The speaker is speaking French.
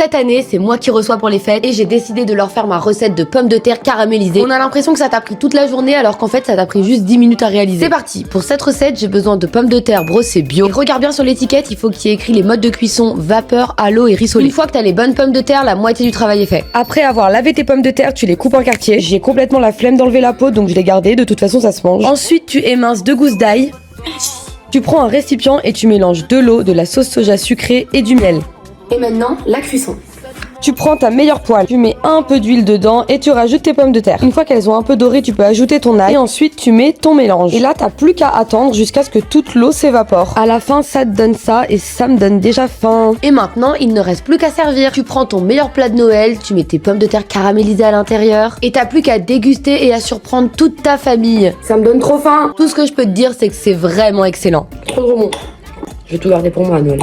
cette année, c'est moi qui reçois pour les fêtes et j'ai décidé de leur faire ma recette de pommes de terre caramélisées. On a l'impression que ça t'a pris toute la journée alors qu'en fait ça t'a pris juste 10 minutes à réaliser. C'est parti. Pour cette recette, j'ai besoin de pommes de terre brossées bio. Et regarde bien sur l'étiquette, il faut qu'il y ait écrit les modes de cuisson vapeur, à l'eau et rissolé. Une fois que t'as les bonnes pommes de terre, la moitié du travail est fait. Après avoir lavé tes pommes de terre, tu les coupes en quartiers. J'ai complètement la flemme d'enlever la peau donc je l'ai gardée, de toute façon ça se mange. Ensuite, tu éminces 2 gousses d'ail. Tu prends un récipient et tu mélanges de l'eau, de la sauce soja sucrée et du miel. Et maintenant, la cuisson. Tu prends ta meilleure poêle, tu mets un peu d'huile dedans et tu rajoutes tes pommes de terre. Une fois qu'elles ont un peu doré, tu peux ajouter ton ail et ensuite tu mets ton mélange. Et là, t'as plus qu'à attendre jusqu'à ce que toute l'eau s'évapore. À la fin, ça te donne ça et ça me donne déjà faim. Et maintenant, il ne reste plus qu'à servir. Tu prends ton meilleur plat de Noël, tu mets tes pommes de terre caramélisées à l'intérieur et t'as plus qu'à déguster et à surprendre toute ta famille. Ça me donne trop faim. Tout ce que je peux te dire, c'est que c'est vraiment excellent. Trop bon. Je vais tout garder pour moi à Noël.